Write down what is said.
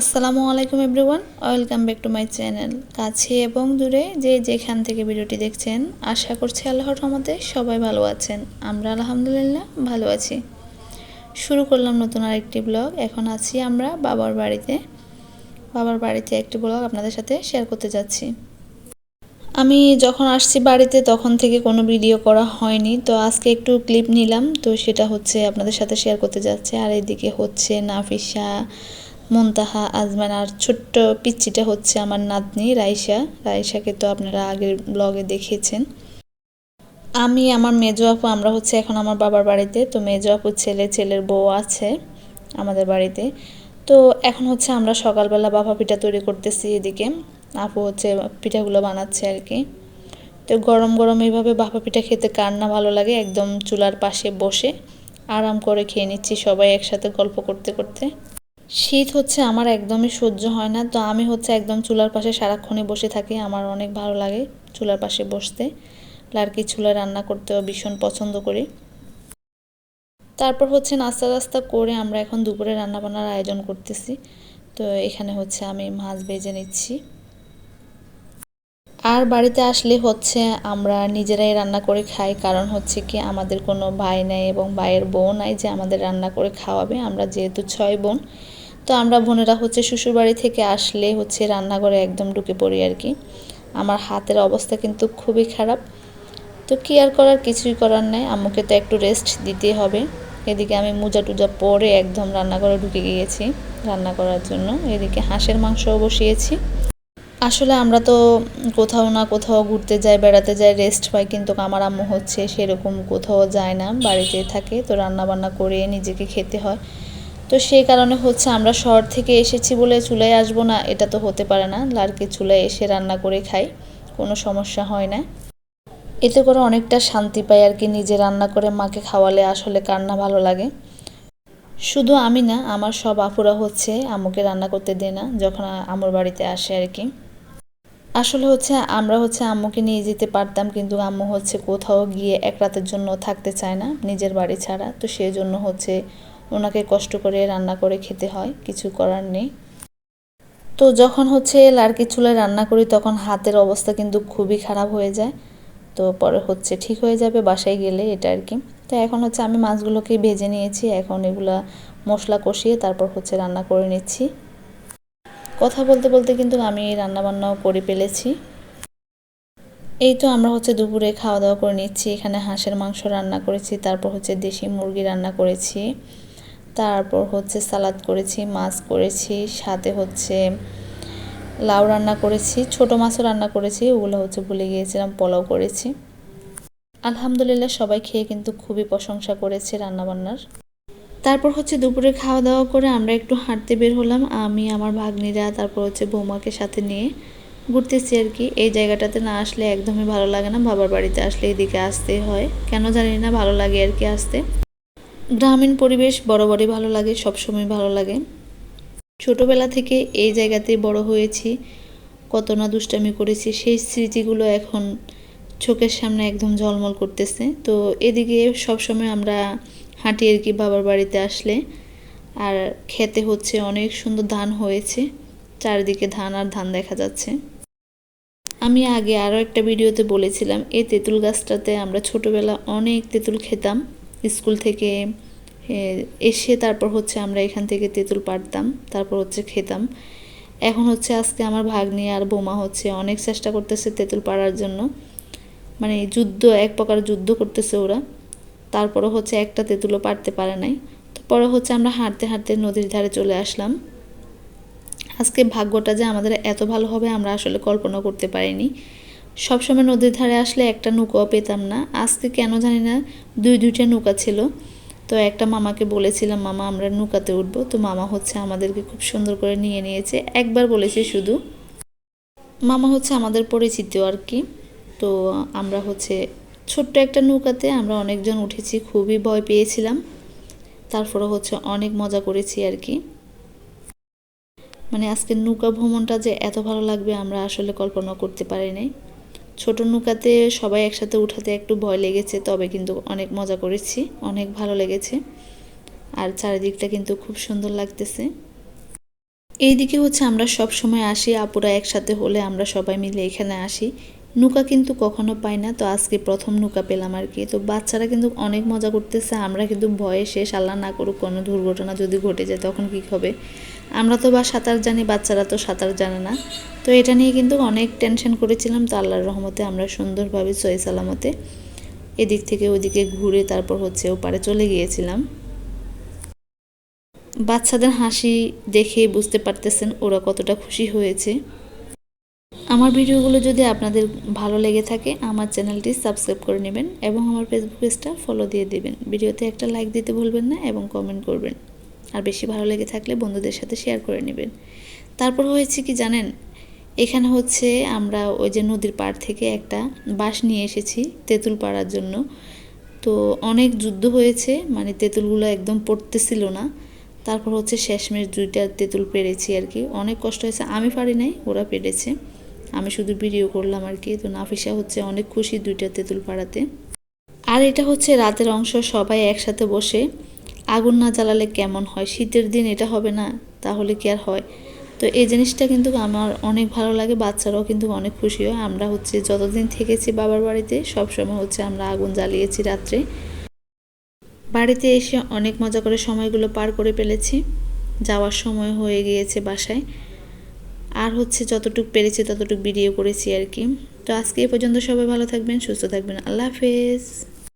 আসসালামু আলাইকুম everyone, welcome back to my channel. কাছে এবং দূরে যে যেখান থেকে ভিডিওটি দেখছেন, আশা করছি আল্লাহর রহমতে সবাই ভালো আছেন। আমরা আলহামদুলিল্লাহ ভালো আছি। শুরু করলাম নতুন আরেকটি ব্লগ। এখন আছি আমরা বাবার বাড়িতে একটি ব্লগ আপনাদের সাথে শেয়ার করতে যাচ্ছি। আমি যখন আসছি বাড়িতে তখন থেকে কোনো ভিডিও করা হয়নি, তো আজকে একটু ক্লিপ নিলাম, তো সেটা হচ্ছে আপনাদের সাথে শেয়ার করতে যাচ্ছে। আর এদিকে হচ্ছে নাফিসা, মুনতাহা, আজমান আর ছোট্ট পিচ্চিটা হচ্ছে আমার নাতনি রাইসাকে তো আপনারা আগের ব্লগে দেখিয়েছেন। আমি আমার মেজো আপু আমরা হচ্ছে এখন আমার বাবার বাড়িতে। তো মেজো আপুর ছেলের বউ আছে আমাদের বাড়িতে। তো এখন হচ্ছে আমরা সকালবেলা বাফা পিঠা তৈরি করতেছি। এদিকে আপু হচ্ছে পিঠাগুলো বানাচ্ছে আর কি। তো গরম গরম এইভাবে বাফা পিঠা খেতে কার না ভালো লাগে, একদম চুলার পাশে বসে আরাম করে খেয়ে নিচ্ছি সবাই একসাথে গল্প করতে করতে। শীত হচ্ছে আমার একদমই সহ্য হয় না, তো আমি হচ্ছে একদম চুলার পাশে সারাক্ষণই বসে থাকি। আমার অনেক ভালো লাগে চুলার পাশে বসতে, লার্কি চুলায় রান্না করতেও ভীষণ পছন্দ করি। তারপর হচ্ছে নাস্তা করে আমরা এখন দুপুরে রান্নাবান্নার আয়োজন করতেছি। তো এখানে হচ্ছে আমি মাছ ভেজে নিচ্ছি। আর বাড়িতে আসলে হচ্ছে আমরা নিজেরাই রান্না করে খাই, কারণ হচ্ছে কি আমাদের কোনো ভাই নাই এবং ভাইয়ের বউ নাই যে আমাদের রান্না করে খাওয়াবে। আমরা যেহেতু 6 বোন, তো আমরা বোনেরা হচ্ছে শ্বশুরবাড়ি থেকে আসলে হচ্ছে রান্নাঘরে একদম ঢুকে পড়ি আর কি। আমার হাতের অবস্থা কিন্তু খুবই খারাপ, তো কি আর করার, কিছুই করার নেই, আম্মুকে তো একটু রেস্ট দিতেই হবে। এদিকে আমি মোজা টুজা পরে একদম রান্নাঘরে ঢুকে গিয়েছি রান্না করার জন্য। এদিকে হাঁসের মাংসও বসিয়েছি। আসলে আমরা তো কোথাও না কোথাও ঘুরতে যাই, বেড়াতে যাই, রেস্ট পাই, কিন্তু আমার আম্মু হচ্ছে সেরকম কোথাও যায় না, বাড়িতে থাকে। তো রান্না বান্না করে নিজেকে খেতে হয়। তো সেই কারণে হচ্ছে আমরা শহর থেকে এসেছি বলে চুলায় আসবো না, এটা তো হতে পারে না। লার্কি চুলায় এসে রান্না করে খাই, কোনো সমস্যা হয় না। এতে করে অনেকটা শান্তি পাই আর কি। নিজে রান্না করে মাকে খাওয়ালে আসলে কার না ভালো লাগে। শুধু আমি না, আমার সব আপুরা হচ্ছে আম্মুকে রান্না করতে দেয় না যখন আম্মুর বাড়িতে আসে আর কি। আসলে হচ্ছে আমরা হচ্ছে আম্মুকে নিয়ে যেতে পারতাম, কিন্তু আম্মু হচ্ছে কোথাও গিয়ে এক রাতের জন্য থাকতে চায় না নিজের বাড়ি ছাড়া। তো সেই জন্য হচ্ছে ওনাকে কষ্ট করে রান্না করে খেতে হয়, কিছু করার নেই। তো যখন হচ্ছে লার্কি চুলায় রান্না করি তখন হাতের অবস্থা কিন্তু খুবই খারাপ হয়ে যায়। তো পরে হচ্ছে ঠিক হয়ে যাবে বাসায় গেলে, এটা আর কি। তো এখন হচ্ছে আমি মাছগুলোকে ভেজে নিয়েছি, এখন এগুলা মশলা কষিয়ে তারপর হচ্ছে রান্না করে নিচ্ছি। কথা বলতে বলতে কিন্তু আমি রান্নাবান্নাও করে ফেলেছি। এই তো আমরা হচ্ছে দুপুরে খাওয়া দাওয়া করে নিচ্ছি। এখানে হাঁসের মাংস রান্না করেছি, তারপর হচ্ছে দেশি মুরগি রান্না করেছি, তারপর হচ্ছে সালাদ করেছি, মাছ করেছি, সাথে হচ্ছে লাউ রান্না করেছি, ছোট মাছও রান্না করেছি, ওগুলো হচ্ছে ভুলে গিয়েছিলাম, পোলাও করেছি। আলহামদুলিল্লাহ সবাই খেয়ে কিন্তু খুবই প্রশংসা করেছে রান্নাবান্নার। তারপর হচ্ছে দুপুরে খাওয়া দাওয়া করে আমরা একটু হাঁটতে বের হলাম, আমি আমার ভাগ্নিরা, তারপর হচ্ছে বৌমাকে সাথে নিয়ে ঘুরতেছি আর কি। এই জায়গাটাতে না আসলে একদমই ভালো লাগে না, বাবার বাড়িতে আসলে এদিকে আসতে হয়, কেন জানি না ভালো লাগে আর কি আসতে। গ্রামীণ পরিবেশ বরাবরই ভালো লাগে, সবসময় ভালো লাগে। ছোটবেলা থেকে এই জায়গাতেই বড় হয়েছি, কত না দুষ্টামি করেছি, সেই স্মৃতিগুলো এখন চোখের সামনে একদম ঝলমল করতেছে। তো এদিকে সবসময় আমরা হাঁটি আর কি বাবার বাড়িতে আসলে। আর খেতে হচ্ছে অনেক সুন্দর ধান হয়েছে, চারিদিকে ধান আর ধান দেখা যাচ্ছে। আমি আগে আরও একটা ভিডিওতে বলেছিলাম, এই তেঁতুল গাছটাতে আমরা ছোটোবেলা অনেক তেঁতুল খেতাম। স্কুল থেকে এসে তারপর হচ্ছে আমরা এখান থেকে তেঁতুল পাড়তাম, তারপর হচ্ছে খেতাম। এখন হচ্ছে আজকে আমার ভাগ্নি আর বোমা হচ্ছে অনেক চেষ্টা করতেছে তেঁতুল পাড়ার জন্য, মানে যুদ্ধ, এক প্রকার যুদ্ধ করতেছে ওরা। তারপরে হচ্ছে একটা তেঁতুলও পারতে পারে নাই। তো পরে হচ্ছে আমরা হাঁটতে হাঁটতে নদীর ধারে চলে আসলাম। আজকে ভাগ্যটা যে আমাদের এত ভালো হবে আমরা আসলে কল্পনা করতে পারিনি। সবসময় নদীর ধারে আসলে একটা নৌকাও পেতাম না, আজকে কেন জানি না দুইটা নৌকা ছিল। তো একটা মামাকে বলেছিলাম, মামা আমরা নৌকাতে উঠবো, তো মামা হচ্ছে আমাদেরকে খুব সুন্দর করে নিয়ে নিয়েছে। একবার বলেছে শুধু, মামা হচ্ছে আমাদের পরিচিত আর কি। তো আমরা হচ্ছে ছোট্ট একটা নৌকাতে আমরা অনেকজন উঠেছি, খুবই ভয় পেয়েছিলাম, তারপরে হচ্ছে অনেক মজা করেছি আর কি। মানে আজকের নৌকা ভ্রমণটা যে এত ভালো লাগবে আমরা আসলে কল্পনা করতে পারি নাই। ছোট নৌকাতে সবাই একসাথে উঠাতে একটু ভয় লেগেছে, তবে কিন্তু অনেক মজা করেছি, অনেক ভালো লেগেছে। আর চারিদিকটা কিন্তু খুব সুন্দর লাগতেছে। এইদিকে হচ্ছে আমরা সব সময় আসি, আপুরা একসাথে হলে আমরা সবাই মিলে এখানে আসি। নৌকা কিন্তু কখনো পাই না, তো আজকে প্রথম নৌকা পেলাম আর কি। তো বাচ্চারা কিন্তু অনেক মজা করতেছে, আমরা কিন্তু ভয়ে শেষ। আল্লাহ না করুক কোনো দুর্ঘটনা যদি ঘটে যায় তখন কী হবে। আমরা তো বা সাঁতার জানি, বাচ্চারা তো সাঁতার জানে না। তো এটা নিয়ে কিন্তু অনেক টেনশন করেছিলাম। তো আল্লাহর রহমতে আমরা সুন্দরভাবে সহি সালামতে এদিক থেকে ওদিকে ঘুরে তারপর হচ্ছে ওপারে চলে গিয়েছিলাম। বাচ্চাদের হাসি দেখে বুঝতে পারতেছেন ওরা কতটা খুশি হয়েছে। আমার ভিডিওগুলো যদি আপনাদের ভালো লেগে থাকে আমার চ্যানেলটি সাবস্ক্রাইব করে নেবেন এবং আমার ফেসবুক পেজটা ফলো দিয়ে দিবেন। ভিডিওতে একটা লাইক দিতে ভুলবেন না এবং কমেন্ট করবেন। আর বেশি ভালো লেগে থাকলে বন্ধুদের সাথে শেয়ার করে নেবেন। তারপর হয়েছে কি জানেন, এখানে হচ্ছে আমরা ওই যে নদীর পাড় থেকে একটা বাঁশ নিয়ে এসেছি তেঁতুল পাড়ার জন্য। তো অনেক যুদ্ধ হয়েছে, মানে তেঁতুলগুলো একদম পড়তেছিল না। তারপর হচ্ছে শেষমেশ 2টা তেঁতুল পেরেছি আর কি। অনেক কষ্ট হয়েছে, আমি পারি নাই, ওরা পেরেছে, আমি শুধু ভিডিও করলাম আর কি। তো নাফিসা হচ্ছে অনেক খুশি 2টা তেঁতুল পাড়াতে। আর এটা হচ্ছে রাতের অংশ, সবাই একসাথে বসে আগুন না জ্বালালে কেমন হয়, শীতের দিন এটা হবে না তাহলে কি আর হয়। তো এই জিনিসটা কিন্তু আমার অনেক ভালো লাগে, বাচ্চারাও কিন্তু অনেক খুশি হয়। আমরা হচ্ছে যতদিন থেকেছি বাবার বাড়িতে সবসময় হচ্ছে আমরা আগুন জ্বালিয়েছি রাত্রে। বাড়িতে এসে অনেক মজা করে সময়গুলো পার করে ফেলেছি, যাওয়ার সময় হয়ে গিয়েছে বাসায়। আর হচ্ছে যতটুকু পেরেছি ততটুকু ভিডিও করেছি আর কি। তো আজকে এই পর্যন্ত, সবাই ভালো থাকবেন, সুস্থ থাকবেন, আল্লাহ হাফেজ।